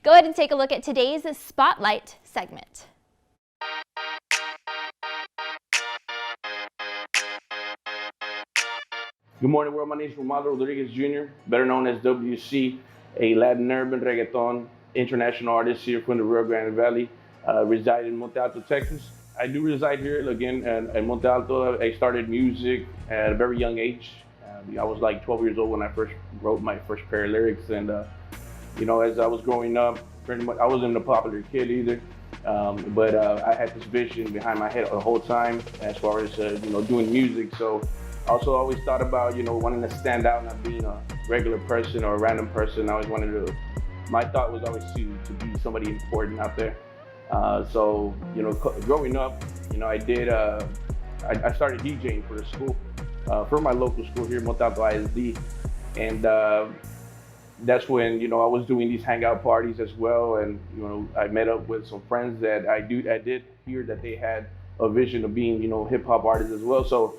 Go ahead and take a look at today's Spotlight segment. Good morning, world. My name is Rumaldo Rodriguez Jr., better known as WC, a Latin urban reggaeton international artist here from the Rio Grande Valley, reside in Monte Alto, Texas. I do reside here again in Monte Alto. I started music at a very young age. I was like 12 years old when I first wrote my first pair of lyrics, and you know, as I was growing up, pretty much I wasn't a popular kid either. But I had this vision behind my head the whole time as far as you know, doing music. So also always thought about, you know, wanting to stand out, not being a regular person or a random person. I always wanted to, my thought was always to be somebody important out there. So, you know, growing up, you know, I started DJing for the school, for my local school here, Monte Alto ISD. And that's when, you know, I was doing these hangout parties as well. And, you know, I met up with some friends that I did hear that they had a vision of being, you know, hip hop artists as well. So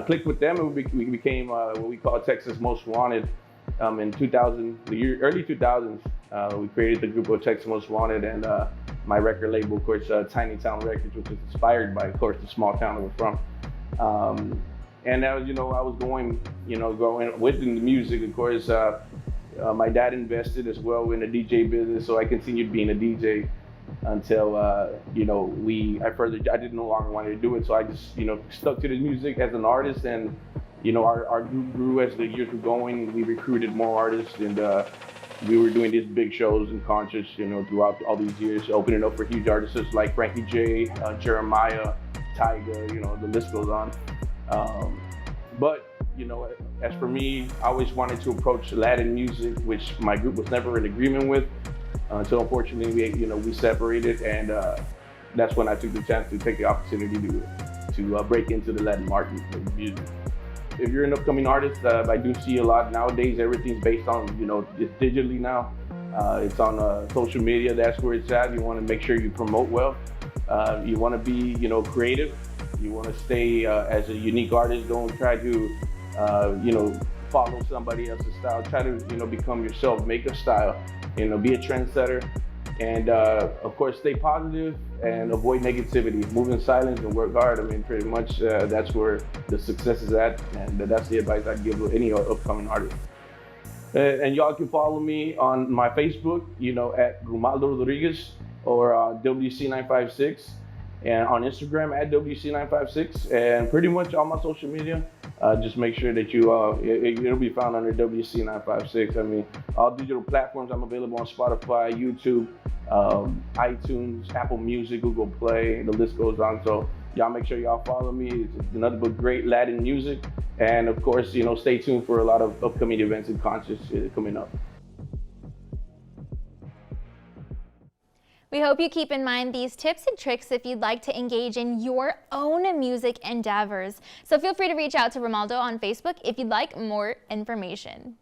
clicked with them, and we became what we call Texas Most Wanted. In 2000, early 2000s, we created the group of Texas Most Wanted, and my record label, of course, Tiny Town Records, which was inspired by, of course, the small town that we're from. And that was, you know, I was going within the music, of course. My dad invested as well in the DJ business, so I continued being a DJ until you know, I didn't no longer want to do it, so I just, you know, stuck to the music as an artist. And you know, our group grew as the years were going. We recruited more artists, and we were doing these big shows and concerts, you know, throughout all these years, opening up for huge artists like Frankie J, Jeremiah, Tyga, you know, the list goes on. But you know, as for me, I always wanted to approach Latin music, which my group was never in agreement with. So unfortunately, we separated, and that's when I took the chance to take the opportunity to break into the Latin market of music. If you're an upcoming artist, I do see a lot nowadays. Everything's based on, you know, it's digitally now. It's on social media. That's where it's at. You want to make sure you promote well. You want to be, you know, creative. You want to stay as a unique artist. Don't try to, you know, follow somebody else's style. Try to, you know, become yourself. Make a style. You know, be a trendsetter, and of course, stay positive and avoid negativity. Move in silence and work hard. I mean, pretty much that's where the success is at, and that's the advice I'd give any upcoming artist. And y'all can follow me on my Facebook, you know, at Rumaldo Rodriguez or WC956, and on Instagram at WC956, and pretty much all my social media. Just make sure that it'll be found under WC956. I mean, all digital platforms. I'm available on Spotify, YouTube, iTunes, Apple Music, Google Play, the list goes on. So y'all make sure y'all follow me. It's another but great Latin music. And of course, you know, stay tuned for a lot of upcoming events and concerts coming up. We hope you keep in mind these tips and tricks if you'd like to engage in your own music endeavors. So feel free to reach out to Rumaldo on Facebook if you'd like more information.